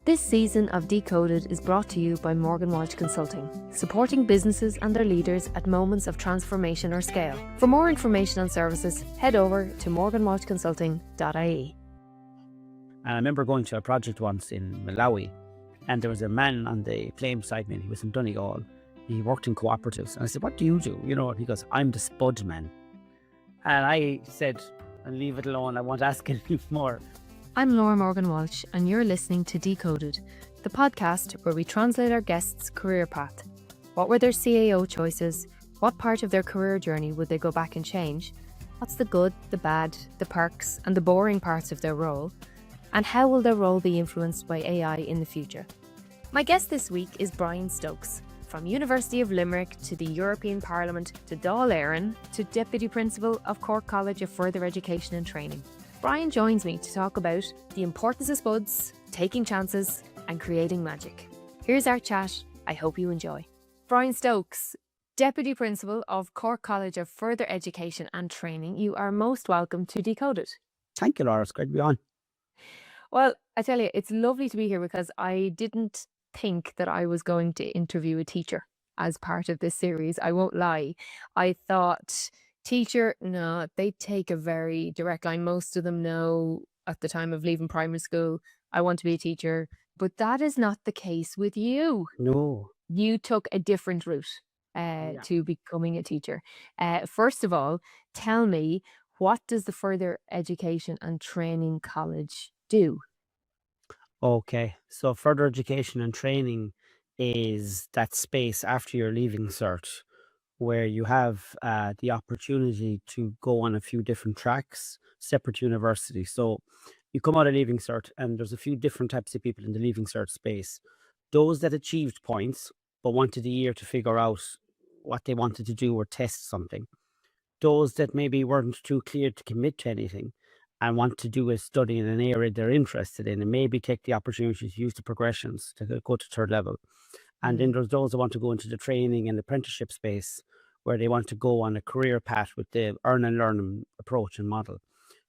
This season of Decoded is brought to you by Morgan Walsh Consulting, supporting businesses and their leaders at moments of transformation or scale. For more information on services, head over to morganwalshconsulting.ie. And I remember going to a project once in Malawi, and there was a man on the claim side, man. He was in Donegal. He worked in cooperatives. And I said, "What do you do?" And he goes, "I'm the spud man." And I said, "Leave it alone. I won't ask any more." I'm Laura Morgan Walsh, and you're listening to Decoded, the podcast where we translate our guests' career path. What were their CAO choices? What part of their career journey would they go back and change? What's the good, the bad, the perks, and the boring parts of their role? And how will their role be influenced by AI in the future? My guest this week is Brian Stokes. From University of Limerick to the European Parliament to Dáil Éireann to Deputy Principal of Cork College of Further Education and Training. Brian joins me to talk about the importance of spuds, taking chances, and creating magic. Here's our chat. I hope you enjoy. Brian Stokes, Deputy Principal of Cork College of Further Education and Training. You are most welcome to Decoded. Thank you, Laura. It's great to be on. Well, I tell you, it's lovely to be here because I didn't think that I was going to interview a teacher as part of this series. I won't lie. I thought, teacher, no, they take a very direct line. Most of them know at the time of leaving primary school, I want to be a teacher. But that is not the case with you. No. You took a different route to becoming a teacher. First of all, tell me, what does the Further Education and Training College do? Okay, so further education and training is that space after you're leaving cert where you have the opportunity to go on a few different tracks, separate university. So you come out of leaving cert and there's a few different types of people in the leaving cert space. Those that achieved points but wanted a year to figure out what they wanted to do or test something. Those that maybe weren't too clear to commit to anything and want to do a study in an area they're interested in and maybe take the opportunity to use the progressions to go to third level. And then there's those that want to go into the training and apprenticeship space where they want to go on a career path with the earn and learn approach and model.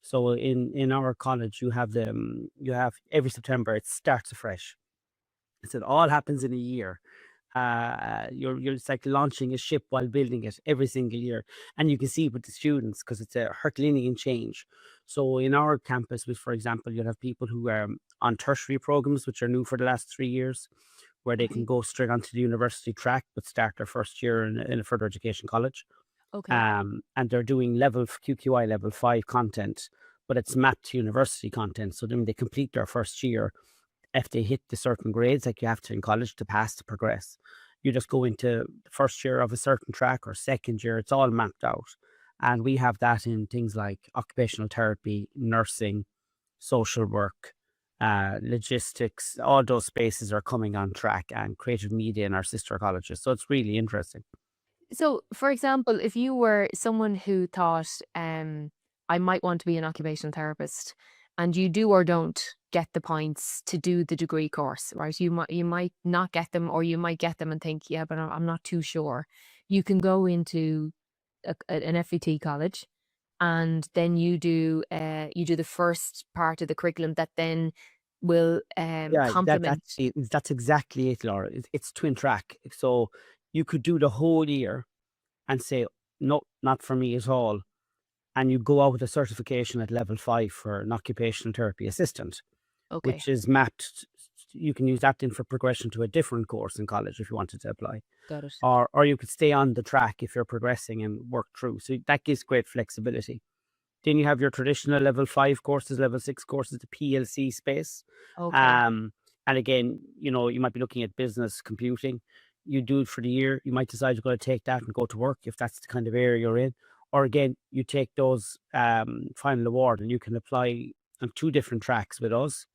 So in our college, you have every September, it starts afresh. So it all happens in a year. It's like launching a ship while building it every single year, and you can see it with the students because it's a Herculean change. So in our campus, for example, you'll have people who are on tertiary programs, which are new for the last 3 years, where they can go straight onto the university track but start their first year in a further education college. Okay. And they're doing QQI level 5 content, but it's mapped to university content. So then they complete their first year. If they hit the certain grades, like you have to in college to pass to progress, you just go into the first year of a certain track or second year. It's all mapped out. And we have that in things like occupational therapy, nursing, social work, logistics. All those spaces are coming on track, and creative media in our sister colleges. So it's really interesting. So, for example, if you were someone who thought, I might want to be an occupational therapist, and you do or don't get the points to do the degree course, right? You might not get them, or you might get them and think, yeah, but I'm not too sure. You can go into an FET college, and then you do the first part of the curriculum that then will complement. That's exactly it, Laura. It's twin track. So you could do the whole year and say, no, not for me at all. And you go out with a certification at level 5 for an occupational therapy assistant, which is mapped. You can use that then for progression to a different course in college if you wanted to apply. Got it. Or you could stay on the track if you're progressing and work through. So that gives great flexibility. Then you have your traditional level 5 courses, level 6 courses, the PLC space. Okay. And again, you might be looking at business computing. You do it for the year. You might decide you're going to take that and go to work if that's the kind of area you're in. Or again, you take those final award and you can apply on 2 different tracks with us.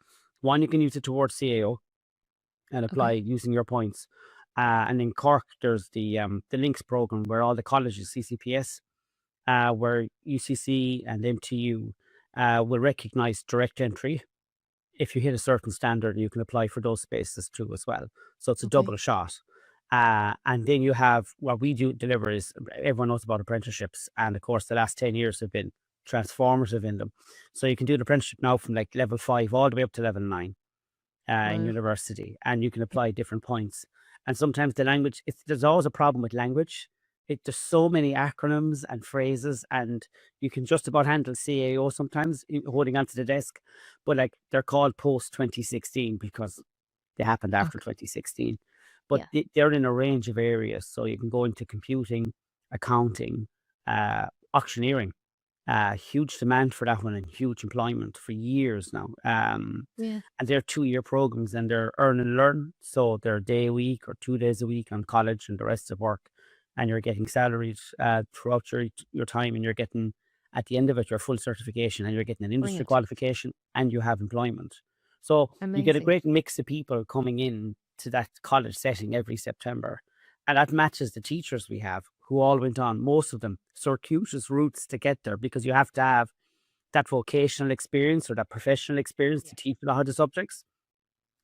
One, you can use it towards CAO and apply using your points. And in Cork, there's the Links program where all the colleges, CCPS, where UCC and MTU will recognise direct entry. If you hit a certain standard, you can apply for those spaces too as well. So it's a double shot. And then you have what we do deliver is, everyone knows about apprenticeships. And of course, the last 10 years have been transformative in them. So you can do the apprenticeship now from like level 5 all the way up to level 9. in university, and you can apply different points. And sometimes the language, there's always a problem with language. There's so many acronyms and phrases, and you can just about handle CAO sometimes holding onto the desk, but like they're called post 2016 because they happened after Okay. 2016. But Yeah. they're in a range of areas. So you can go into computing, accounting, auctioneering. Huge demand for that one and huge employment for years now. Yeah. And they're 2-year programs and they're earn and learn. So they're a day a week or 2 days a week on college and the rest of work. And you're getting salaries throughout your time, and you're getting at the end of it your full certification, and you're getting an industry Brilliant. qualification, and you have employment. So you get a Amazing. great mix of people coming in to that college setting every September. And that matches the teachers we have who all went on, most of them, circuitous routes to get there, because you have to have that vocational experience or that professional experience to Yeah. teach a lot of the subjects.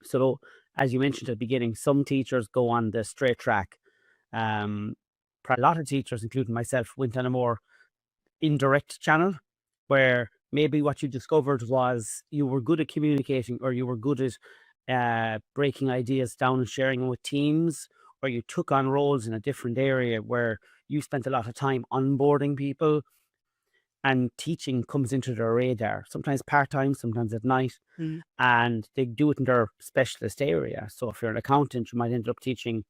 So, as you mentioned at the beginning, some teachers go on the straight track. Um, a lot of teachers, including myself, went on a more indirect channel where maybe what you discovered was you were good at communicating, or you were good at breaking ideas down and sharing them with teams, or you took on roles in a different area where you spent a lot of time onboarding people, and teaching comes into their radar, sometimes part-time, sometimes at night, and they do it in their specialist area. So if you're an accountant, you might end up teaching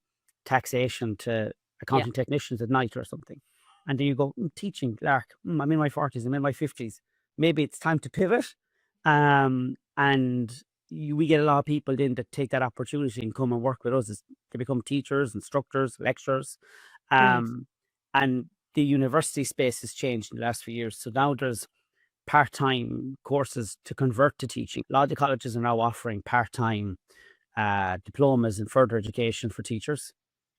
taxation to Yeah. accounting technicians at night or something. And then you go, teaching, Lark, I'm in my 40s, I'm in my 50s. Maybe it's time to pivot. And we get a lot of people then that take that opportunity and come and work with us. They become teachers, instructors, lecturers. Brilliant. Um, and the university space has changed in the last few years. So now there's part-time courses to convert to teaching. A lot of the colleges are now offering part-time diplomas in further education for teachers.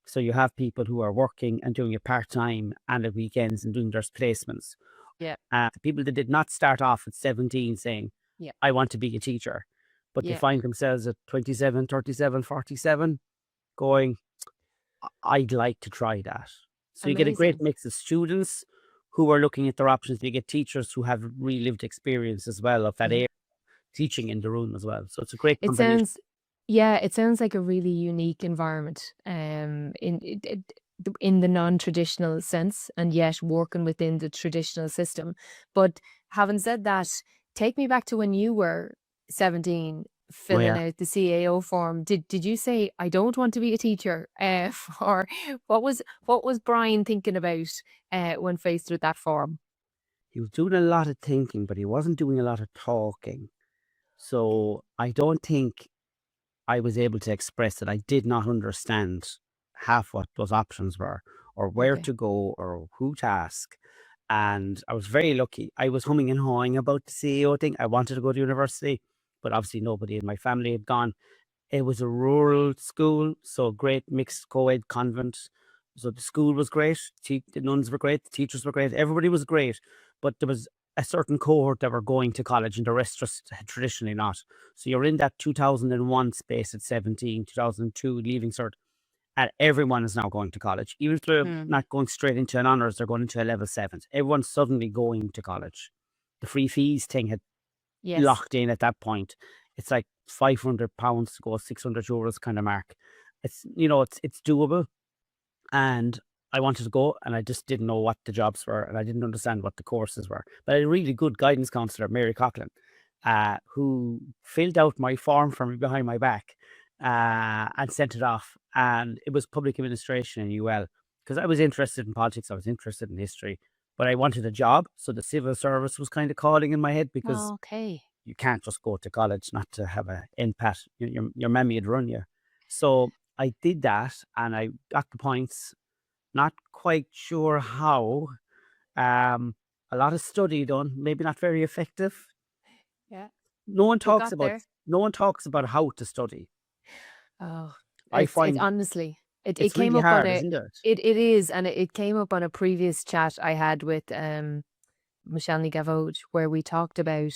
So you have people who are working and doing it part-time and at weekends and doing their placements. Yeah. People that did not start off at 17 saying, Yeah. I want to be a teacher, but they Yeah. find themselves at 27, 37, 47 going, I'd like to try that. So you get a great Amazing. mix of students who are looking at their options. You get teachers who have relived experience as well of that Yeah. area, teaching in the room as well. So it's a great It combination. sounds, yeah, it sounds like a really unique environment, in the non-traditional sense, and yet working within the traditional system. But having said that, take me back to when you were 17, Oh filling yeah. out the CAO form. Did you say, I don't want to be a teacher? Or what was Brian thinking about when faced with that form? He was doing a lot of thinking, but he wasn't doing a lot of talking. So I don't think I was able to express that I did not understand half what those options were, or where Okay. to go, or who to ask. And I was very lucky. I was humming and hawing about the CEO thing. I wanted to go to university, but obviously nobody in my family had gone. It was a rural school, so great mixed co-ed convent. So the school was great. The nuns were great. The teachers were great. Everybody was great, but there was a certain cohort that were going to college, and the rest just had traditionally not. So you're in that 2001 space at 17, 2002 leaving cert, and everyone is now going to college. Even if they're not going straight into an honours, they're going into a level 7. Everyone's suddenly going to college. The free fees thing had Yes. locked in at that point. It's like £500 to go, €600 kind of mark. It's doable. And I wanted to go, and I just didn't know what the jobs were, and I didn't understand what the courses were. But I had a really good guidance counselor, Mary Coughlin, who filled out my form for me behind my back and sent it off. And it was public administration in UL, because I was interested in politics, I was interested in history, but I wanted a job. So the civil service was kind of calling in my head, because Okay. you can't just go to college not to have a NPAT. Your mammy would run you. So I did that, and I got the points. Not quite sure how. Um, a lot of study done, maybe not very effective. Yeah. No one You talks got about there. no one talks about how to study. Oh, I it's find honestly, it it's came really up on hard, a, isn't it? it is, and it came up on a previous chat I had with Michelle Gavode, where we talked about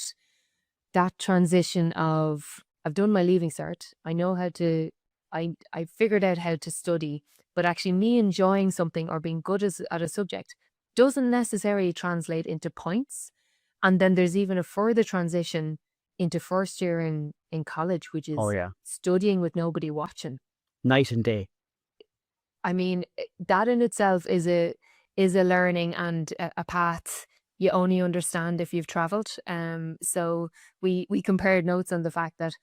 that transition of, I've done my leaving cert. I know how to, I figured out how to study, but actually me enjoying something or being good at a subject doesn't necessarily translate into points. And then there's even a further transition into first year in college, which Oh is yeah, studying with nobody watching. night and day. I mean, that in itself is a learning and a path you only understand if you've traveled. So we compared notes on the fact that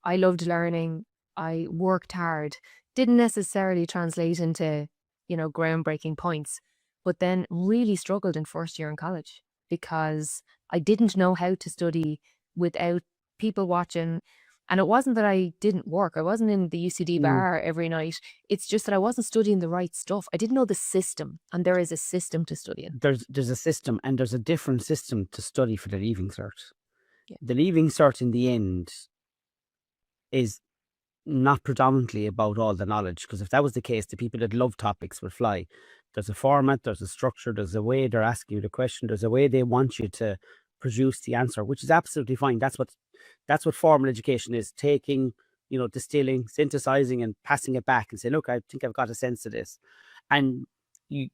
I loved learning, I worked hard, didn't necessarily translate into, groundbreaking points, but then really struggled in first year in college because I didn't know how to study without people watching. And it wasn't that I didn't work. I wasn't in the UCD Mm. bar every night. It's just that I wasn't studying the right stuff. I didn't know the system, and there is a system to studying. There's a system, and there's a different system to study for the leaving cert. Yeah. The leaving cert in the end is not predominantly about all the knowledge, because if that was the case, the people that love topics would fly. There's a format, there's a structure, there's a way they're asking you the question, there's a way they want you to produce the answer, which is absolutely fine. That's what formal education is: taking, distilling, synthesizing, and passing it back and say, look, I think I've got a sense of this. And you,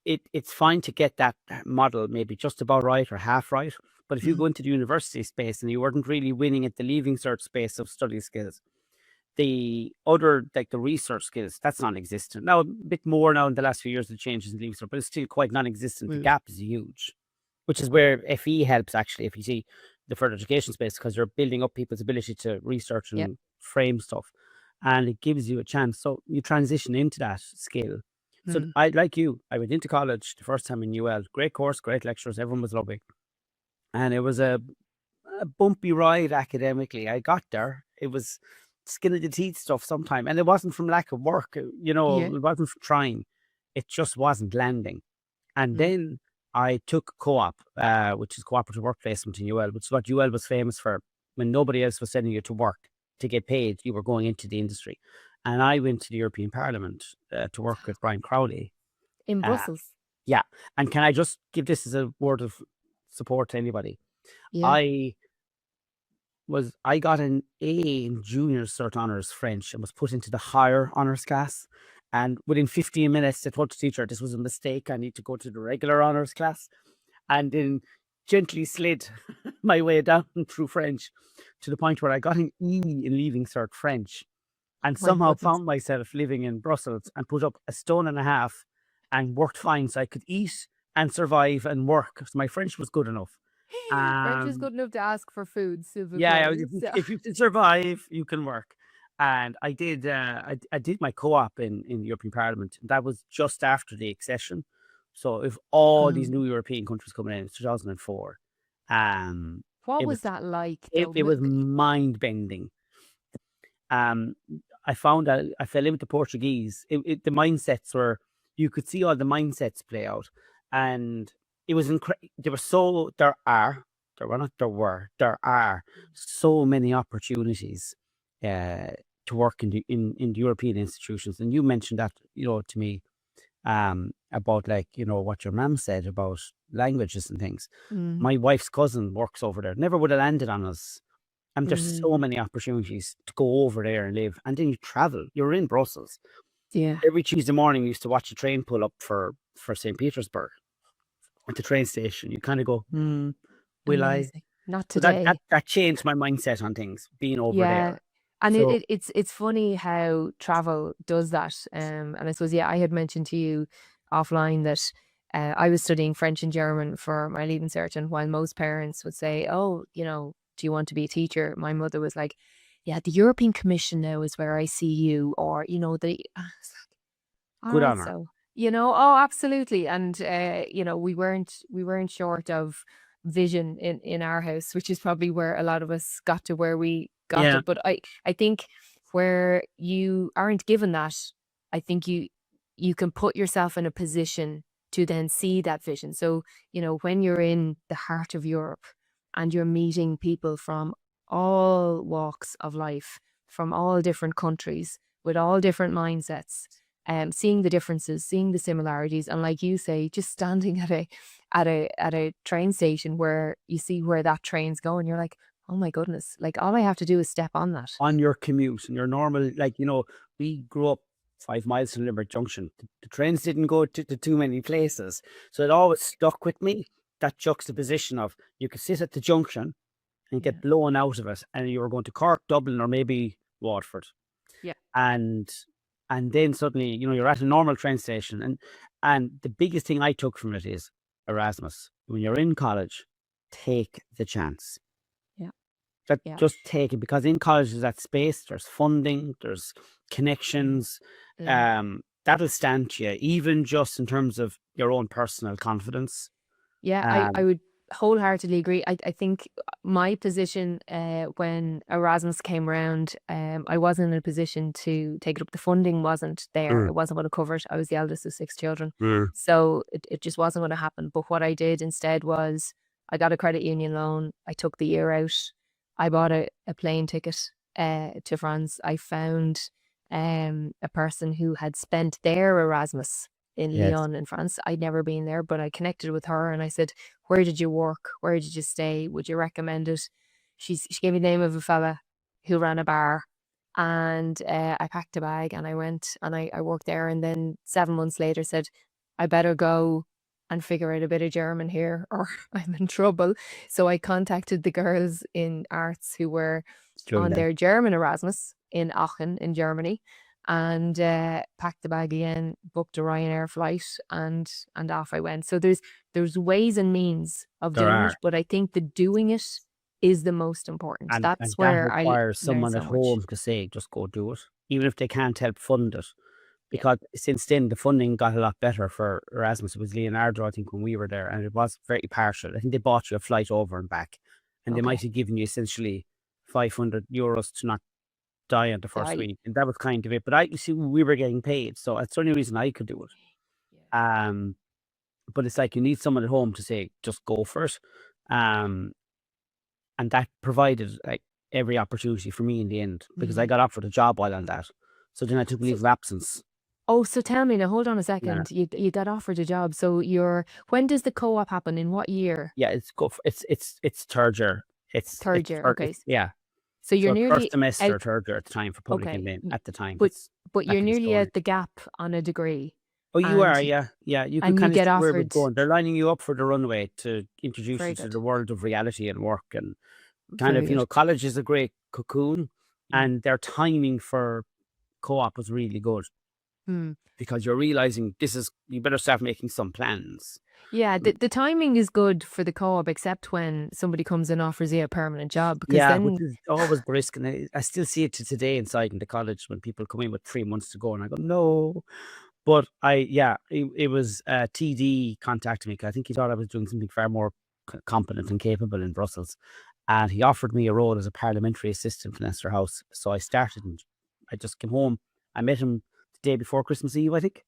it's fine to get that model maybe just about right or half right. But if you go into the university space and you weren't really winning at the leaving cert space of study skills, the other, like the research skills, that's non-existent. Now, a bit more now in the last few years, the changes in leaving cert, but it's still quite non-existent. The gap is huge, which is where FE helps, actually, FEC, the further education space, because you're building up people's ability to research and Yep. frame stuff, and it gives you a chance. So you transition into that skill. So Mm. I, like you, I went into college the first time in UL. Great course, great lecturers, everyone was lovely. And it was a bumpy ride academically. I got there. It was skin of the teeth stuff sometime. And it wasn't from lack of work, Yeah. it wasn't from trying. It just wasn't landing. And Mm. then I took co-op, which is cooperative work placement in UL, which is what UL was famous for. When nobody else was sending you to work to get paid, you were going into the industry. And I went to the European Parliament to work with Brian Crowley. In Brussels. Yeah. And can I just give this as a word of support to anybody? Yeah. I got an A in junior cert honours French and was put into the higher honours class. And within 15 minutes, they told the teacher this was a mistake. I need to go to the regular honours class. And then gently slid my way down through French to the point where I got an E in leaving cert French, and My somehow goodness. found myself living in Brussels and put up a stone and a half and worked fine, so I could eat and survive and work. So my French was good enough. French is good enough to ask for food, s'il vous Yeah, plaît. if you can survive, you can work. And I did. I did my co-op in the European Parliament. That was just after the accession. So if all these new European countries coming in, it's 2004. What It was was that like, it, though? it was mind bending. I found out I fell in with the Portuguese. The mindsets were, you could see all the mindsets play out, and it was incredible. There are so many opportunities to work in the European institutions. And you mentioned that, to me, about, like, what your mum said about languages and things. My wife's cousin works over there. Never would have landed on us. And there's so many opportunities to go over there and live. And then you travel. You're in Brussels. Yeah. Every Tuesday morning, we used to watch a train pull up for St. Petersburg at the train station. You kind of go, will I? Amazing. Not So that, today. that that changed my mindset on things, being over Yeah. there. And So it's funny how travel does that. And I suppose, I had mentioned to you offline that I was studying French and German for my leaving cert, and while most parents would say, "Oh, do you want to be a teacher?" My mother was like, "Yeah, the European Commission now is where I see you," or the. I was like, all good right, honor. so oh, absolutely, and we weren't short of vision in our house, which is probably where a lot of us got to where we got Yeah. to. But I think where you aren't given that, I think you can put yourself in a position to then see that vision. So when you're in the heart of Europe and you're meeting people from all walks of life, from all different countries, with all different mindsets, seeing the differences, seeing the similarities, and like you say, just standing at a train station where you see where that train's going, you're like, oh my goodness, like all I have to do is step on that. On your commute and your normal, like, we grew up 5 miles from Limerick Junction. The trains didn't go to too many places. So it always stuck with me, that juxtaposition of, you could sit at the junction and Yeah. get blown out of it, and you were going to Cork, Dublin, or maybe Waterford. Yeah. And then suddenly, you're at a normal train station, and the biggest thing I took from it is Erasmus. When you're in college, take the chance. Yeah. Yeah. Just take it, because in college there's that space, there's funding, there's connections. Yeah. That'll stand to you, even just in terms of your own personal confidence. Yeah, I Um, would wholeheartedly agree. I think my position when Erasmus came around, I wasn't in a position to take it up. The funding wasn't there. mm, It wasn't going to cover it. I was the eldest of 6 children. mm, So it just wasn't going to happen. But what I did instead was I got a credit union loan. I took the year out. I bought a plane ticket to France. I found a person who had spent their Erasmus in yes, Lyon in France. I'd never been there, but I connected with her and I said, "Where did you work? Where did you stay? Would you recommend it?" She gave me the name of a fella who ran a bar, and I packed a bag and I went and I worked there. And then 7 months later, said, "I better go and figure out a bit of German here, or I'm in trouble." So I contacted the girls in arts who were doing on that. their German Erasmus in Aachen in Germany, and packed the bag again, booked a Ryanair flight, and off I went. So there's ways and means of There doing it, are. but I think the doing it is the most important. And That's that where I requires learned someone so at much. home to say, "Just go do it," even if they can't help fund it. Yeah. Because since then, the funding got a lot better for Erasmus. It was Leonardo, I think, when we were there, and it was very partial. I think they bought you a flight over and back, and they might Okay. have given you essentially €500 to not die on the Yeah. first week, and that was kind of it. But you see, we were getting paid, so that's the only reason I could do it. Yeah. Um, but it's like you need someone at home to say, "Just go for it," um, and that provided like every opportunity for me in the end, because I Mm. got offered a job while on that. So then I took leave So of absence. so tell me now. Hold on a Yeah, second. You got offered a job. So when does the co-op happen? In what year? yeah, it's third year. Third year. Okay. Yeah. So So you're it's first nearly semester, out. third year at the time for public Okay. admin. At the time, But that's you're back in the nearly story. out the gap on a degree, Oh, you and are, yeah, yeah. You could and you kind of get see where it was offered. going. They're lining you up for the runway to introduce you Very to good. the world of reality and work, and kind Very of, good. college is a great cocoon, Mm. and their timing for co-op was really good, Mm. because you're realizing you better start making some plans. Yeah, the timing is good for the co-op, except when somebody comes and offers you a permanent job, because Yeah, which then is always the risk, and I still see it to today inside in the college when people come in with 3 months to go, and I go, "No." But it was TD contacted me 'cause I think he thought I was doing something far more competent and capable in Brussels, and he offered me a role as a parliamentary assistant in Esther House. So I started, and I just came home. I met him the day before Christmas Eve, I think,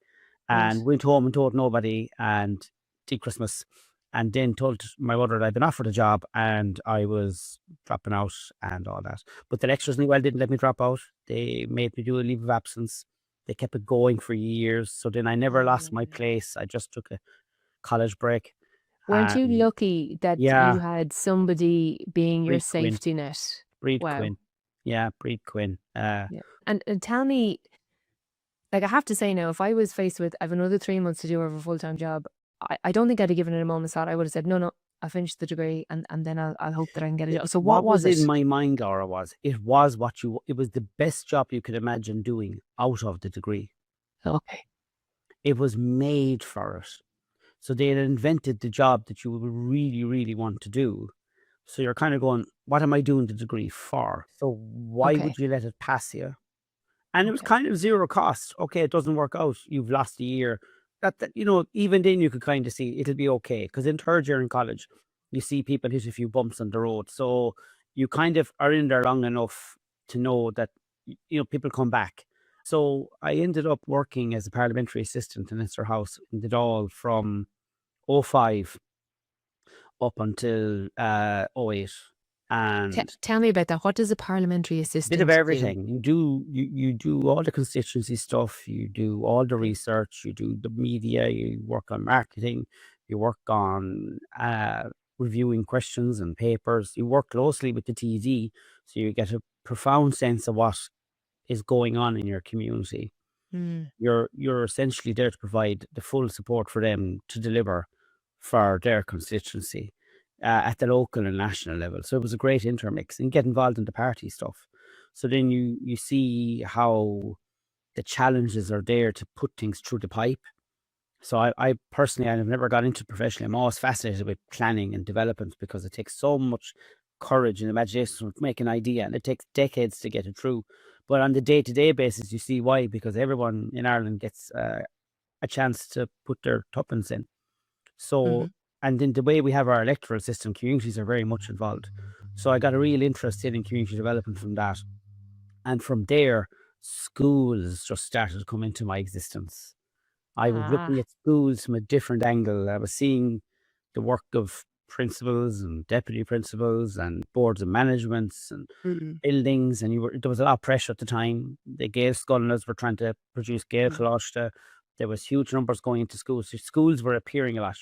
right. and went home and told nobody, and did Christmas, and then told my mother that I'd been offered a job and I was dropping out and all that. But the lecturers knew well didn't let me drop out. They made me do a leave of absence. They kept it going for years. So then I never lost my Mm. place. I just took a college break. Weren't you And lucky that you yeah, had somebody being your Breed Quinn. safety net? Breed Wow. Quinn. Yeah, Breed Quinn. Yeah. And tell me, like, I have to say now, if I was faced with, I have another 3 months to do over a full-time job, I don't think I'd have given it a moment's thought. I would have said, no, I'll finish the degree, and then I'll hope that I can get a job. So what What was was it? in my mind, Laura, it was the best job you could imagine doing out of the degree. Okay. It was made for it. So they had invented the job that you would really, really want to do. So you're kind of going, what am I doing the degree for? So why Okay. would you let it pass you? And it was Okay. kind of zero cost. Okay, it doesn't work out. You've lost a year. Even then you could kind of see it'll be okay. Because in third year in college, you see people hit a few bumps on the road. So you kind of are in there long enough to know that, people come back. So I ended up working as a parliamentary assistant in Esther House and did all from '05 up until '08. And Tell me about that. What does a parliamentary bit of assistant do? everything. You do all the constituency stuff, you do all the Okay. research, you do the media, you work on marketing, you work on reviewing questions and papers, you work closely with the TD, so you get a profound sense of what is going on in your community. Mm. You're essentially there to provide the full support for them to deliver for their constituency. at the local and national level. So it was a great intermix, and get involved in the party stuff. So then you see how the challenges are there to put things through the pipe. So I personally, I've never got into it professionally. I'm always fascinated with planning and development because it takes so much courage and imagination to make an idea, and it takes decades to get it through. But on the day-to-day basis, you see why, because everyone in Ireland gets a chance to put their tuppence in. So, Hmm. and in the way we have our electoral system, communities are very much involved. So I got a real interest in community development from that. And from there, schools just started to come into my existence. I was Ah. looking at schools from a different angle. I was seeing the work of principals and deputy principals and boards of managements and Mm-mm. buildings, and there was a lot of pressure at the time. The Gael scholars were trying to produce Gael Mm. Colostra. There was huge numbers going into schools. So schools were appearing a lot.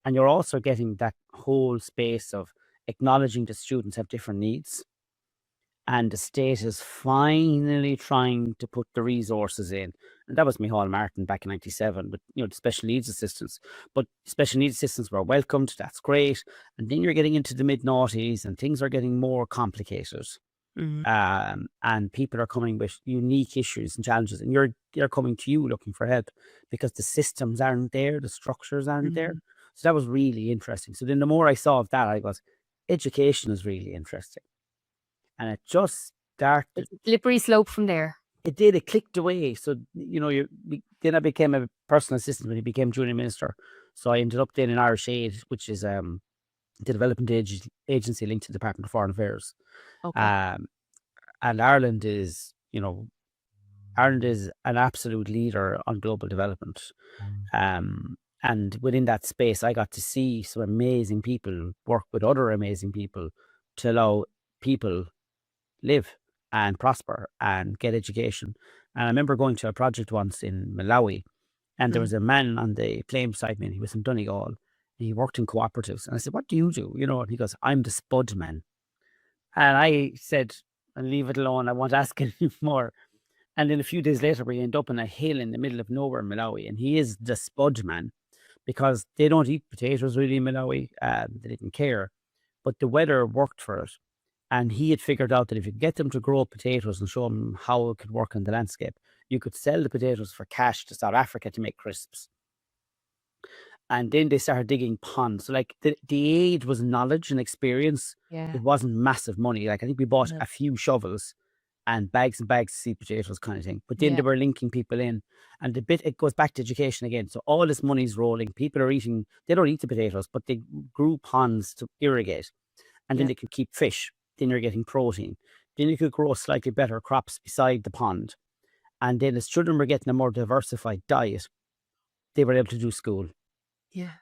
And you're also getting that whole space of acknowledging the students have different needs. And the state is finally trying to put the resources in. And that was Micheál Martin back in 97 with, the special needs assistants. But special needs assistants were welcomed. That's great. And then you're getting into the mid-noughties and things are getting more complicated. Mm. And people are coming with unique issues and challenges, and they're coming to you looking for help because the systems aren't there, the structures aren't there. Mm. So that was really interesting. So then the more I saw of that, I was, education is really interesting. And it just started, It's a slippery slope from there. it clicked away. So, then I became a personal assistant when he became junior minister. So I ended up then in Irish Aid, which is the development agency linked to the Department of Foreign Affairs. Okay. Um, and Ireland is an absolute leader on global development. And within that space, I got to see some amazing people work with other amazing people to allow people live and prosper and get education. And I remember going to a project once in Malawi, and there Mm. was a man on the plane beside me, and he was in Donegal, and he worked in cooperatives. And I said, "What do you do?" And he goes, "I'm the spud man." And I said, "I'll leave it alone. I won't ask any more." And then a few days later, we end up on a hill in the middle of nowhere in Malawi, and he is the spud man because they don't eat potatoes really in Malawi. They didn't care, but the weather worked for it. And he had figured out that if you could get them to grow potatoes and show them how it could work in the landscape, you could sell the potatoes for cash to South Africa to make crisps. And then they started digging ponds. So like the aid was knowledge and experience. Yeah. It wasn't massive money. Like I think we bought No. a few shovels and bags of seed potatoes kind of thing. But then Yeah. they were linking people in. And it goes back to education again. So all this money's rolling. People are eating, they don't eat the potatoes, but they grew ponds to irrigate. And then Yeah. they could keep fish. Then you're getting protein. Then you could grow slightly better crops beside the pond. And then as children were getting a more diversified diet, they were able to do school Yeah.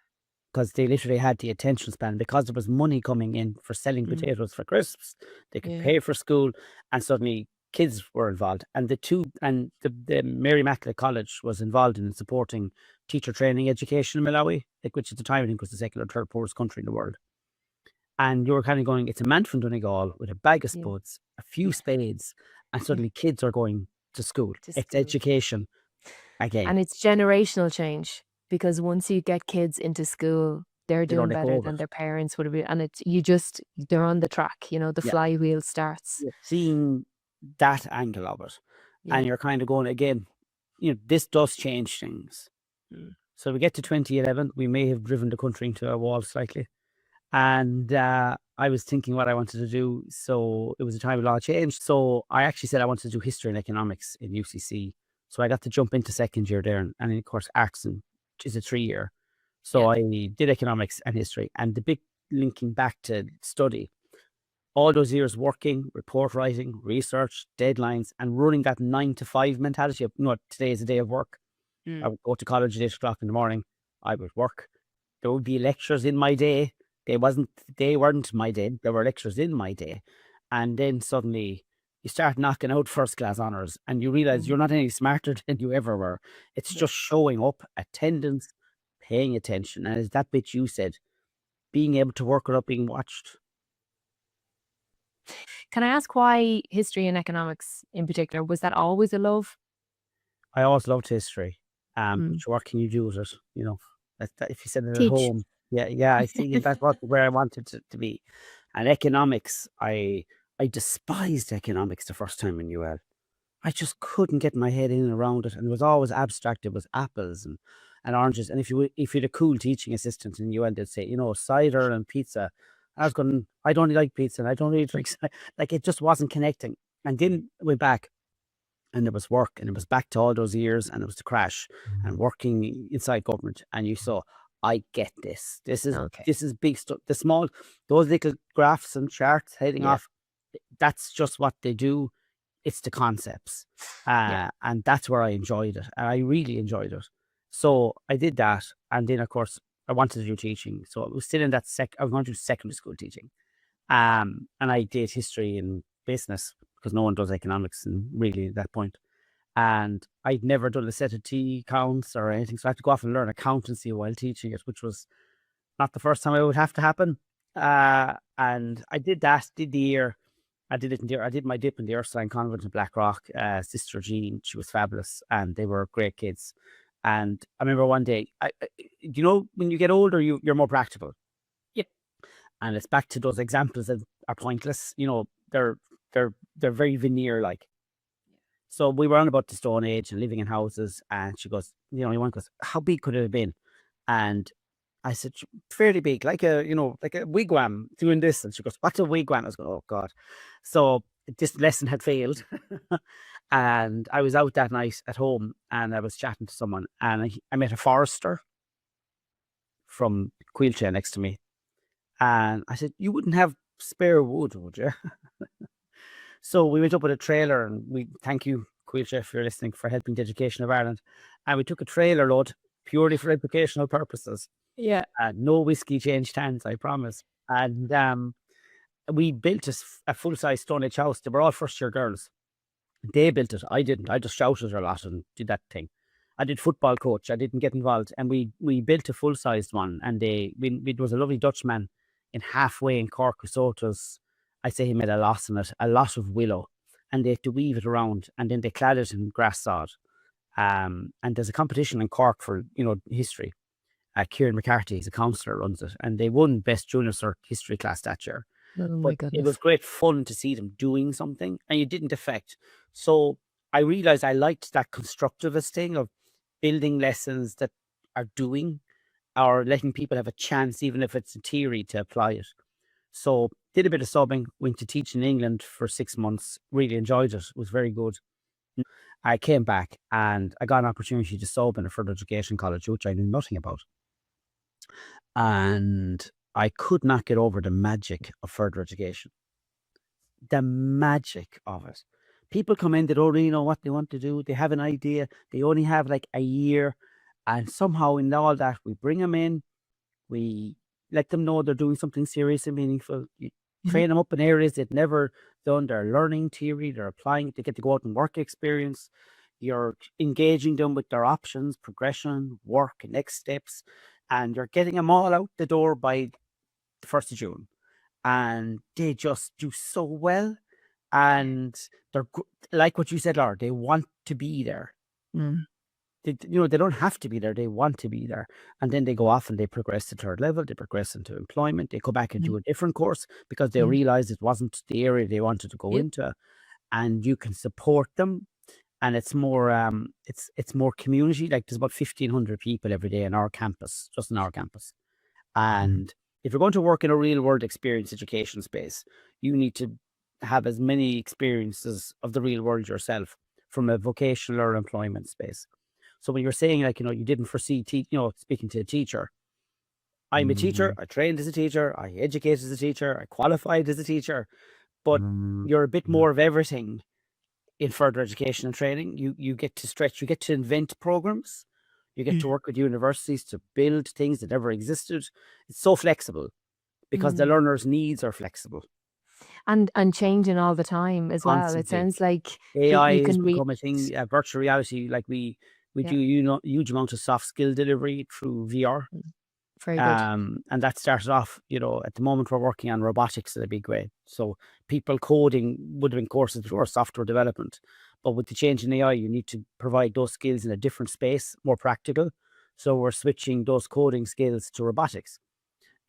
because they literally had the attention span because there was money coming in for selling Mm. potatoes for crisps. They could Yeah. pay for school, and suddenly kids were involved. And the Mary Immaculate College was involved in supporting teacher training education in Malawi, which at the time I think was the second or third poorest country in the world. And you were kind of going, it's a man from Donegal with a bag of Yeah. spuds, a few Yeah. spades, and suddenly kids are going to school. To It's school. education again. And it's generational change because once you get kids into school, they're They don't doing let better go of than it. their parents would have been. And they're on the track, the Yeah. flywheel starts. Seeing that angle of it, Yeah. and you're kind of going again, this does change things. Mm. So we get to 2011, we may have driven the country into a wall slightly. And I was thinking what I wanted to do. So it was a time of a lot of change. So I actually said I wanted to do history and economics in UCC. So I got to jump into second year there. And of course, Artson is a 3-year. So Yeah. I did economics and history. And the big linking back to study, all those years working, report writing, research, deadlines, and running that 9 to 5 mentality of, today is a day of work. Mm. I would go to college at 8 o'clock in the morning. I would work. There would be lectures in my day. They weren't my day. There were lectures in my day. And then suddenly you start knocking out first class honours and you realize Mm. you're not any smarter than you ever were. It's Yeah. just showing up, attendance, paying attention. And as that bit you said, being able to work without being watched. Can I ask why history and economics in particular? Was that always a love? I always loved history. Mm. But what can you do with it? If you said it at Teach. home, yeah. I see. That's where I wanted to be. And economics, I despised economics the first time in UL. I just couldn't get my head in and around it, and it was always abstract. It was apples and oranges. And if you had a cool teaching assistant in UL, they'd say, cider and pizza. I was going, I don't like pizza, and I don't really drink like it just wasn't connecting. And then went back, and there was work, and it was back to all those years, and it was the crash and working inside government, and you saw, I get this. Okay. This is big stuff. Those little graphs and charts heading Yeah. off. That's just what they do. It's the concepts, Yeah. and that's where I enjoyed it, and I really enjoyed it. So I did that, and then of course I wanted to do teaching. So I was still in that I was going to do secondary school teaching, and I did history and business because no one does economics, and really at that point. And I'd never done a set of T counts or anything, so I had to go off and learn accountancy while teaching it, which was not the first time it would have to happen. And I did that, did the year. I did my dip in the Ursuline Convent in Blackrock. Sister Jean, she was fabulous, and they were great kids. And I remember one day, when you get older, you're more practical. Yep. And it's back to those examples that are pointless. They're very veneer like. So we were on about the Stone Age and living in houses, and she goes, one goes, how big could it have been? And I said, fairly big, like a wigwam doing this. And she goes, what's a wigwam? I was going, oh God. So this lesson had failed. And I was out that night at home, and I was chatting to someone, and I met a forester from Quilcha next to me. And I said, you wouldn't have spare wood, would you? So we went up with a trailer, and we thank you, Quilcha, if you're listening, for helping the education of Ireland. And we took a trailer load purely for educational purposes. Yeah. No whiskey changed hands, I promise. And we built a full-size Stone Age house. They were all first-year girls. They built it. I didn't. I just shouted a lot and did that thing. I did football coach. I didn't get involved. And we built a full-sized one. And it was a lovely Dutchman in halfway in Cork who sold us, I say he made a loss in it, a lot of willow. And they had to weave it around. And then they clad it in grass sod. And there's a competition in Cork for, history. Kieran McCarthy, he's a counsellor, runs it. And they won Best Junior Cert history class that year. Oh my goodness. It was great fun to see them doing something, and you didn't defect. So I realized I liked that constructivist thing of building lessons that are doing, or letting people have a chance, even if it's in theory, to apply it. So did a bit of subbing, went to teach in England for 6 months, really enjoyed it. It was very good. I came back and I got an opportunity to sub in a further education college, which I knew nothing about. And I could not get over the magic of further education. The magic of it. People come in, they don't really know what they want to do. They have an idea. They only have like a year. And somehow in all that, we bring them in. We let them know they're doing something serious and meaningful. You train them up in areas they've never done. They're learning theory. They're applying it. They get to go out and work experience. You're engaging them with their options, progression, work, next steps. And you're getting them all out the door by the 1st of June. And they just do so well. And they're like what you said, Laura, they want to be there. They don't have to be there. They want to be there. And then they go off and they progress to 3rd level. They progress into employment. They go back and do a different course because they realize it wasn't the area they wanted to go into. And you can support them. And it's more it's more community. Like there's about 1,500 people every day in our campus, just in our campus. And if you're going to work in a real world experience education space, you need to have as many experiences of the real world yourself from a vocational or employment space. So when you're saying like, you didn't foresee, speaking to a teacher, I'm a teacher, I trained as a teacher, I educated as a teacher, I qualified as a teacher, but you're a bit more of everything in further education and training. You get to stretch, you get to invent programs, you get to work with universities to build things that never existed. It's so flexible because the learner's needs are flexible. And changing all the time as well. It sounds like AI you has can become a thing, virtual reality. Like we do huge amount of soft skill delivery through VR. Very good. And that started off, at the moment we're working on robotics in a big way. So people coding would have been courses before software development. But with the change in AI, you need to provide those skills in a different space, more practical. So we're switching those coding skills to robotics.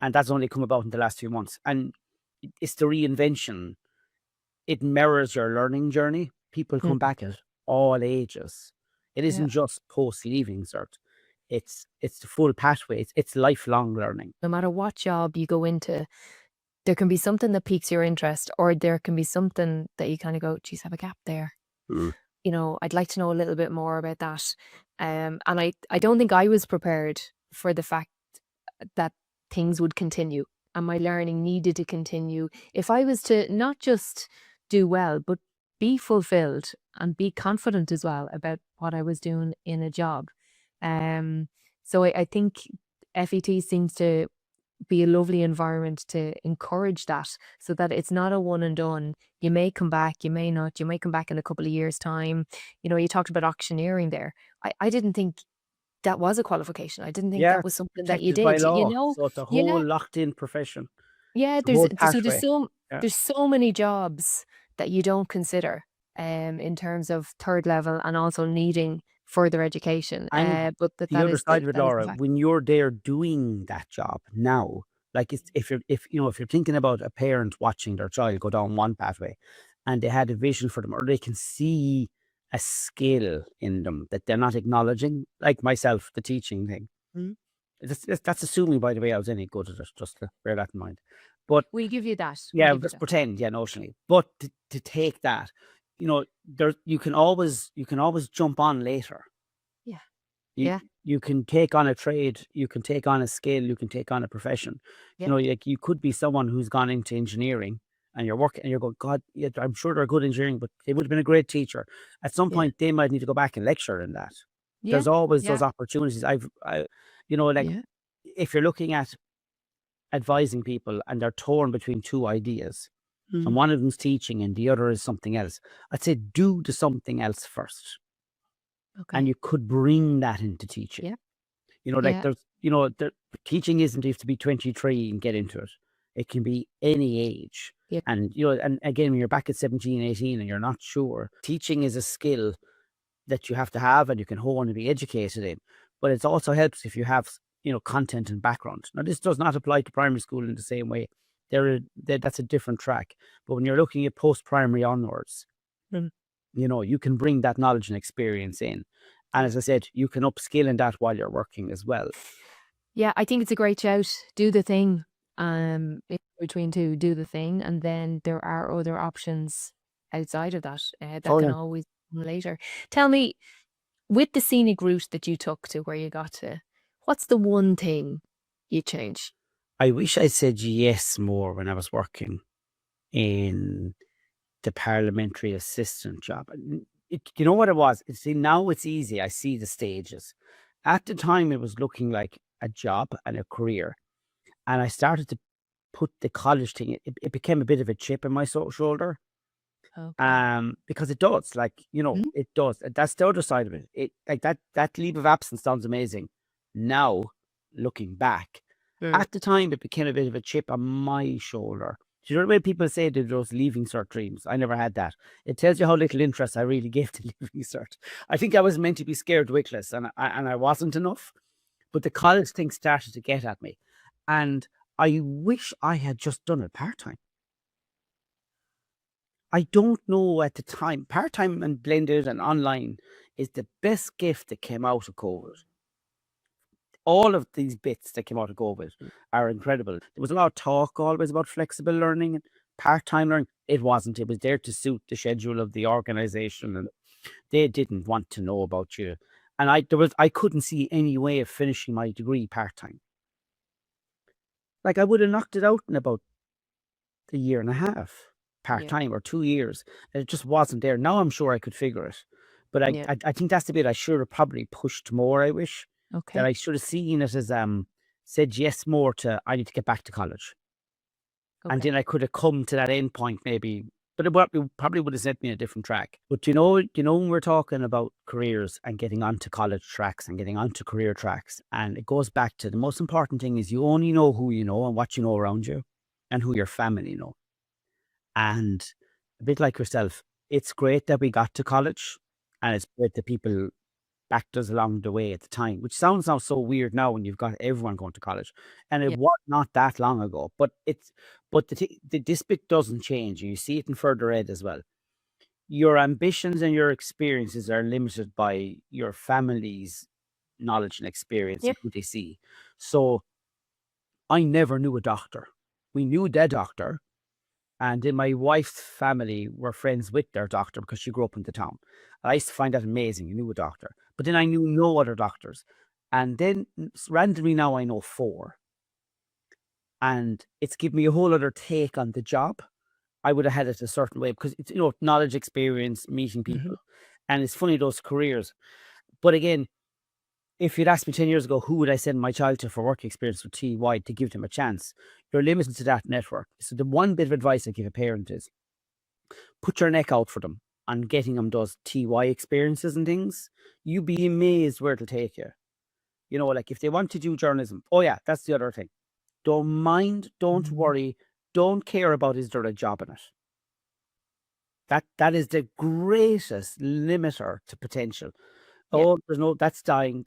and that's only come about in the last few months. And it's the reinvention. It mirrors your learning journey. People come Mm. back at all ages. It Yeah. isn't just post-leaving cert. It's the full pathway. It's lifelong learning. No matter what job you go into, there can be something that piques your interest, or there can be something that you kind of go, geez, have a gap there. Mm. You know, I'd like to know a little bit more about that. And I don't think I was prepared for the fact that things would continue and my learning needed to continue. If I was to not just do well, but be fulfilled and be confident as well about what I was doing in a job. So I think FET seems to be a lovely environment to encourage that, so that it's not a one and done. You may come back, you may not, you may come back in a couple of years' time. You know, you talked about auctioneering there. I didn't think that was a qualification. I didn't think Yeah, that was something that you protected by did, you law. know? So it's a Yeah. whole locked-in profession. Yeah, It's a whole so pathway. Yeah. there's so many jobs that you don't consider in terms of third level and also needing further education. And But the that other is side of it, that is the Laura, fact. when you're there doing that job now, like if you're thinking about a parent watching their child go down one pathway and they had a vision for them, or they can see a skill in them that they're not acknowledging, like myself, the teaching thing. Mm. That's assuming, by the way, I was any good at it, just to bear that in mind. But We give you that. We yeah, give you just that. pretend, yeah, notionally. But to take that, there you can always jump on later. Yeah. You Yeah. you can take on a trade, you can take on a skill, you can take on a profession. Yeah. Like you could be someone who's gone into engineering and you're working and you're going, God, yeah, I'm sure they're good engineering, but they would have been a great teacher. At some Yeah. point, they might need to go back and lecture in that. Yeah. There's always Yeah. those opportunities. Like Yeah. if you're looking at advising people and they're torn between two ideas, and Mm. one of them's teaching and the other is something else, I'd say do the something else first. And Okay. you could bring that into teaching. Yeah. Like Yeah. there's, teaching isn't you have to be 23 and get into it. It can be any age. Yeah. And, and again, when you're back at 17, 18 and you're not sure, teaching is a skill that you have to have and you can hone and be educated in. But it also helps if you have, content and background. Now, this does not apply to primary school in the same way. That's a different track. But when you're looking at post-primary onwards, Mm. you can bring that knowledge and experience in. And as I said, you can upskill in that while you're working as well. Yeah, I think it's a great shout. Do the thing. In between two, do the thing, and then there are other options outside of that that Oh, can yeah. always come later. Tell me, with the scenic route that you took to where you got to, what's the one thing you change? I wish I said yes more when I was working in the parliamentary assistant job. You know what it was? See, now it's easy. I see the stages. At the time, it was looking like a job and a career. And I started to put the college thing, it became a bit of a chip in my shoulder. Okay. Because it does, like, Mm. it does. That's the other side of it. It like that leave of absence sounds amazing. Now, looking back, Mm. at the time it became a bit of a chip on my shoulder. Do you know the way people say that those leaving cert dreams? I never had that. It tells you how little interest I really gave to leaving cert. I think I was meant to be scared witless, and I wasn't enough. But the college thing started to get at me, and I wish I had just done it part time. I don't know at the time. Part-time and blended and online is the best gift that came out of COVID. All of these bits that came out of COVID are incredible. There was a lot of talk always about flexible learning and part-time learning. It wasn't. It was there to suit the schedule of the organization, and they didn't want to know about you. And I couldn't see any way of finishing my degree part-time. Like I would have knocked it out in about a year and a half, Yeah. part-time, or 2 years. It just wasn't there. Now I'm sure I could figure it. But Yeah. I think that's the bit I should have probably pushed more, I wish. That Okay. I should have seen it as, said yes more to, I need to get back to college. And Okay. then I could have come to that end point maybe, but it probably would have set me in a different track. But when we're talking about careers and getting onto college tracks and getting onto career tracks, and it goes back to the most important thing is you only know who you know and what you know around you and who your family know. And a bit like yourself, it's great that we got to college, and it's great that people backed us along the way at the time, which sounds now so weird now when you've got everyone going to college, and it Yeah. was not that long ago. But this bit doesn't change. You see it in further ed as well. Your ambitions and your experiences are limited by your family's knowledge and experience Yep. and who they see. So I never knew a doctor. We knew the doctor, and in my wife's family were friends with their doctor because she grew up in the town. I used to find that amazing. You knew a doctor, but then I knew no other doctors. And then randomly now I know 4. And it's given me a whole other take on the job. I would have had it a certain way because it's, knowledge, experience, meeting people. And it's funny, those careers. But again, if you'd asked me 10 years ago, who would I send my child to for work experience with TY to give them a chance? You're limited to that network. So the one bit of advice I give a parent is put your neck out for them on getting them those TY experiences and things. You'd be amazed where it'll take you. Like if they want to do journalism, oh yeah, that's the other thing. Don't mind, don't worry, don't care about is there a job in it. That is the greatest limiter to potential. Yeah. Oh, that's dying.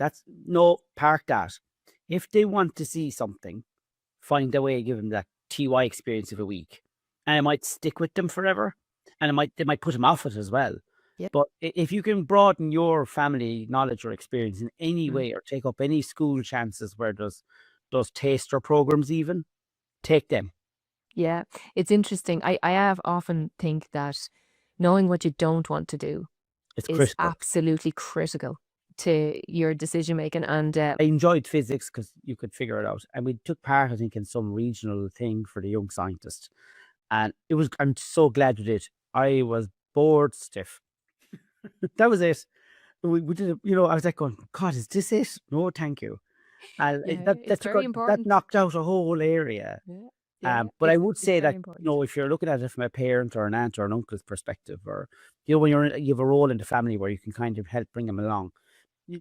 Park that. If they want to see something, find a way to give them that TY experience of a week. And it might stick with them forever. And they might put them off it as well. Yep. But if you can broaden your family knowledge or experience in any way, or take up any school chances where there's those taster programs even, take them. Yeah. It's interesting. I have often think that knowing what you don't want to do It's is critical. absolutely critical to your decision making. And I enjoyed physics because you could figure it out. And we took part, I think, in some regional thing for the young scientist. And I'm so glad we did. I was bored stiff. That was it. We did it, I was like going, God, is this it? No, thank you. And it's very important. that knocked out a whole area. Yeah. But I would say that, important. if you're looking at it from a parent or an aunt or an uncle's perspective, or, when you have a role in the family where you can kind of help bring them along,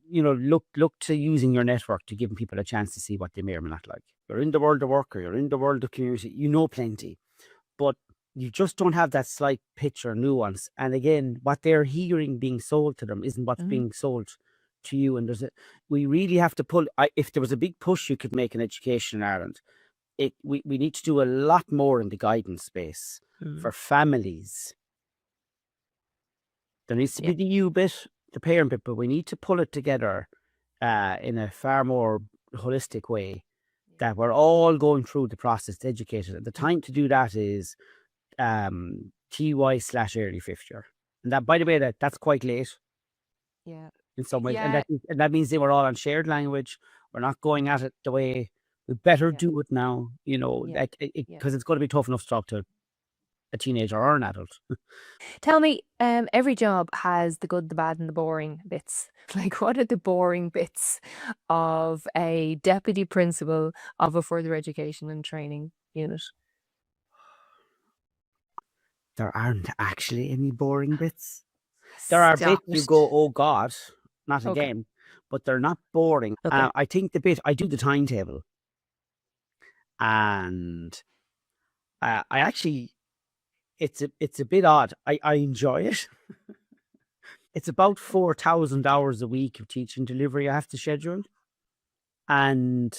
look to using your network to giving people a chance to see what they may or may not like. You're in the world of work, or you're in the world of community, plenty, but you just don't have that slight picture nuance. And again, what they're hearing being sold to them isn't what's being sold to you. And we really have to pull. If there was a big push you could make in education in Ireland, we need to do a lot more in the guidance space for families. There needs to be the you bit, the parent bit, but we need to pull it together in a far more holistic way, that we're all going through the process to educate it. And the time to do that is TY/early fifth year. And that, by the way, that's quite late. Yeah. In some ways. Yeah. And that means they were all on shared language. We're not going at it the way we better do it now, because it's going to be tough enough to talk to a teenager or an adult. Tell me, every job has the good, the bad, and the boring bits. Like, what are the boring bits of a deputy principal of a further education and training unit? There aren't actually any boring bits. There are bits you go, oh God, not again, but they're not boring. Okay. I think I do the timetable, and I actually, it's a bit odd. I enjoy it. It's about 4,000 hours a week of teaching delivery I have to schedule. And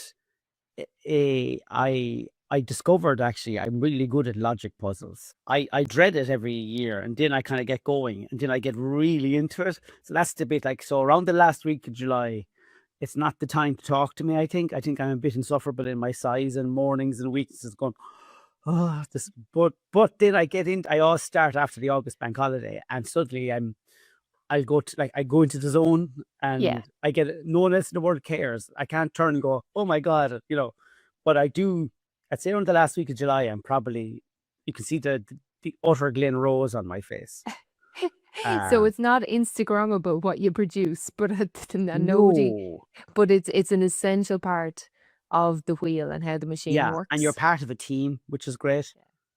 I discovered, actually, I'm really good at logic puzzles. I dread it every year, and then I kind of get going, and then I get really into it. So that's the bit, so around the last week of July, it's not the time to talk to me, I think. I think I'm a bit insufferable in my sighs and mornings and weaknesses going, oh, this, but then I all start after the August bank holiday, and suddenly I go into the zone, and I get, no one else in the world cares. I can't turn and go, oh my God, but I do. I'd say on the last week of July, I'm probably, you can see the utter Glen Rose on my face. So it's not Instagrammable what you produce, but No. but it's an essential part of the wheel and how the machine works. And you're part of a team, which is great.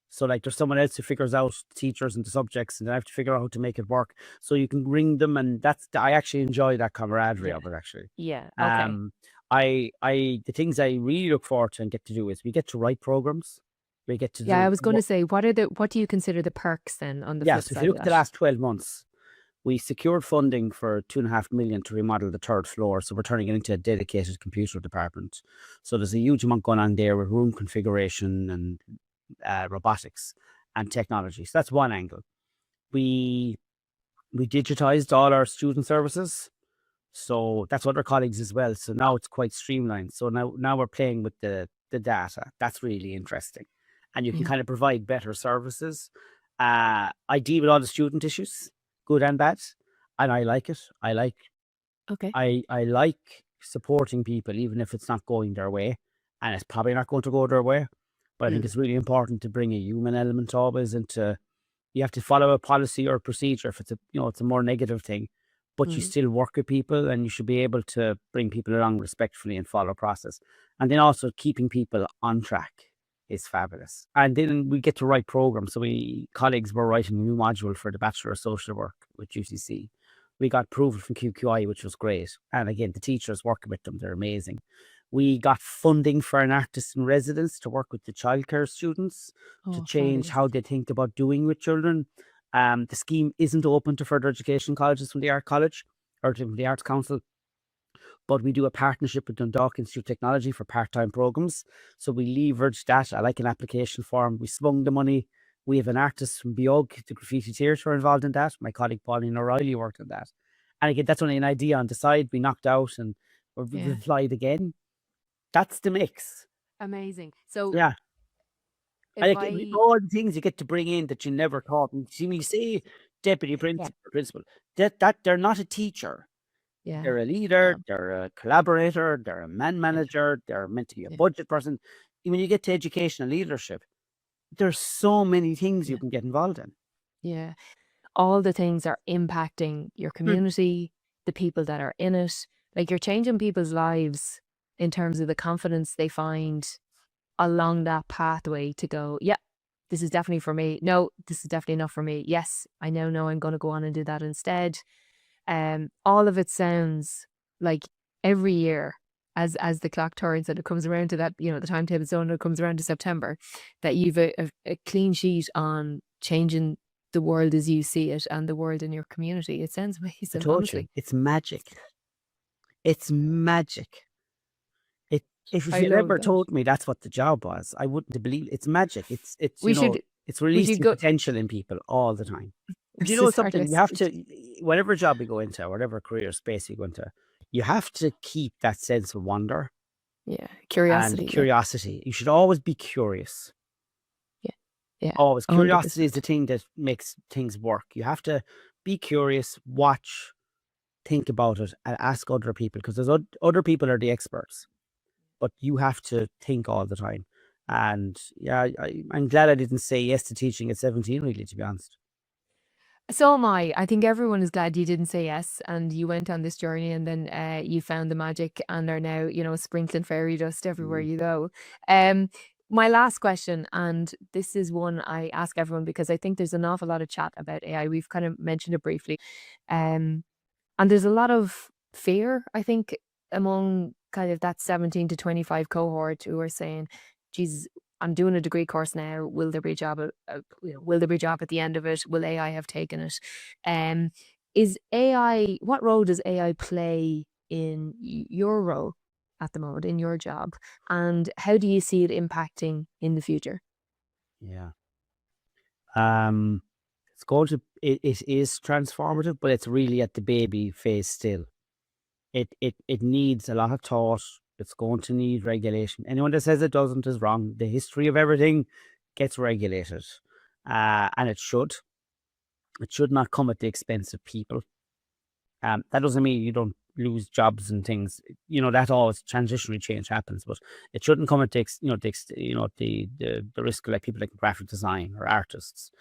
So there's someone else who figures out the teachers and the subjects, and I have to figure out how to make it work. So you can ring them, and I actually enjoy that camaraderie of it, actually. Yeah. Okay. The things I really look forward to and get to do is we get to write programs. We get to do. I was going to say, what do you consider the perks then on the flip side? So if you look at the last 12 months, We secured funding for 2.5 million to remodel the third floor, so we're turning it into a dedicated computer department. So there's a huge amount going on there with room configuration and robotics and technology. So that's one angle. We digitized all our student services, so that's other colleagues as well. So now it's quite streamlined. So now we're playing with the data. That's really interesting, and you can kind of provide better services. I deal with all the student issues, good and bad, and I like it. Okay. I like supporting people, even if it's not going their way, and it's probably not going to go their way. But I think it's really important to bring a human element always into. You have to follow a policy or a procedure if it's it's a more negative thing, but you still work with people, and you should be able to bring people along respectfully and follow process. And then also keeping people on track is fabulous. And then we get to write programs. So colleagues were writing a new module for the Bachelor of Social Work with UCC. We got approval from QQI, which was great. And again, the teachers working with them, they're amazing. We got funding for an artist in residence to work with the childcare students to change how they think about doing with children. The scheme isn't open to further education colleges from the Art College or from the Arts Council, but we do a partnership with Dundalk Institute of Technology for part-time programs. So we leverage that. I like an application form. We swung the money. We have an artist from Biog, the graffiti theatre, involved in that. My colleague Pauline O'Reilly worked on that. And again, that's only an idea on the side. We knocked out and we applied again. That's the mix. Amazing. So Yeah. I if like I all the things you get to bring in that you never thought. And see, when you say deputy principal, that they're not a teacher. They're a leader, they're a collaborator, they're a man manager, they're meant to be a budget person. When you get to education and leadership, there's so many things you can get involved in. all the things are impacting your community, the people that are in it. Like, you're changing people's lives in terms of the confidence they find along that pathway to go, yeah, this is definitely for me. No, this is definitely not for me. Yes, I now know I'm going to go on and do that instead. All of it sounds like every year, as the clock turns and it comes around to that, the timetable zone, it comes around to September, that you've a clean sheet on changing the world as you see it and the world in your community. It sounds amazing, honestly. It's magic. It's magic. If I you love ever that. told me that's what the job was, I wouldn't have believed. It's magic. It's We should it's releasing go- potential in people all the time. Do you This know is our something? You have to, whatever job you go into, whatever career space you go into, you have to keep that sense of wonder curiosity. and curiosity. You should always be curious. Yeah. Always. 100%. Curiosity is the thing that makes things work. You have to be curious, watch, think about it, and ask other people, because there's other people are the experts, but you have to think all the time. And yeah, I'm glad I didn't say yes to teaching at 17, really, to be honest. So am I. I think everyone is glad you didn't say yes and you went on this journey, and then you found the magic and are now, sprinkling fairy dust everywhere you go. My last question, and this is one I ask everyone because I think there's an awful lot of chat about AI. We've kind of mentioned it briefly. And there's a lot of fear, I think, among kind of that 17 to 25 cohort who are saying, Jesus, I'm doing a degree course now. Will there be a job? Will there be a job at the end of it? Will AI have taken it? Is AI? What role does AI play in your role at the moment, in your job, and how do you see it impacting in the future? Yeah. It's going to. It is transformative, but it's really at the baby phase still. It needs a lot of thought. It's going to need regulation. Anyone that says it doesn't is wrong. The history of everything gets regulated, and it should. It should not come at the expense of people. That doesn't mean you don't lose jobs and things. That always transitionary change happens, but it shouldn't come at the risk of like people like graphic design or artists.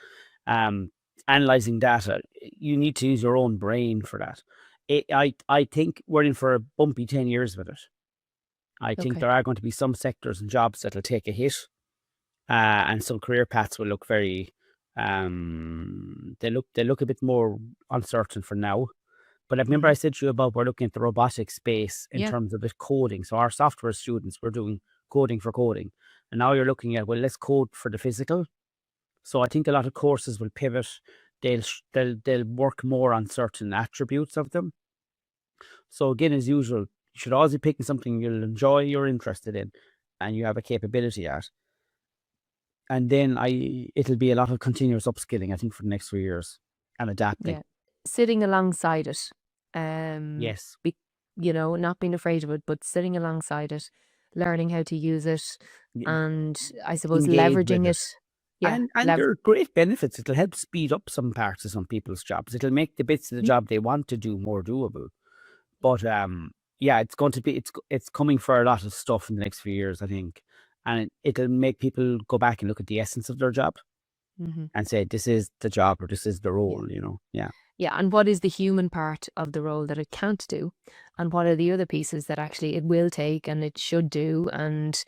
Analyzing data, you need to use your own brain for that. I think we're in for a bumpy 10 years with it. I think there are going to be some sectors and jobs that'll take a hit, and some career paths will look very they look a bit more uncertain for now. But I remember I said to you about we're looking at the robotic space in terms of the coding. So our software students were doing coding for coding, and now you're looking at, well, let's code for the physical. So I think a lot of courses will pivot. they'll work more on certain attributes of them. So again, as usual, you should always be picking something you'll enjoy, you're interested in, and you have a capability at. And then it'll be a lot of continuous upskilling, I think, for the next 3 years, and adapting. Yeah. Sitting alongside it. Yes. Not being afraid of it, but sitting alongside it, learning how to use it, and I suppose Engage with leveraging it. it. Yeah. And there are great benefits. It'll help speed up some parts of some people's jobs. It'll make the bits of the job they want to do more doable. But yeah, it's going to be it's coming for a lot of stuff in the next few years, I think, and it'll make people go back and look at the essence of their job and say, this is the job or this is the role. Yeah. Yeah, and what is the human part of the role that it can't do? And what are the other pieces that actually it will take and it should do? And,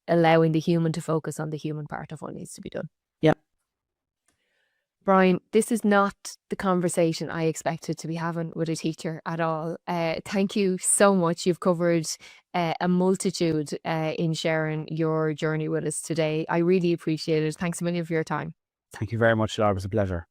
allowing the human to focus on the human part of what needs to be done. Yeah. Brian, this is not the conversation I expected to be having with a teacher at all. Thank you so much. You've covered a multitude in sharing your journey with us today. I really appreciate it. Thanks a million for your time. Thank you very much, Laura. It was a pleasure.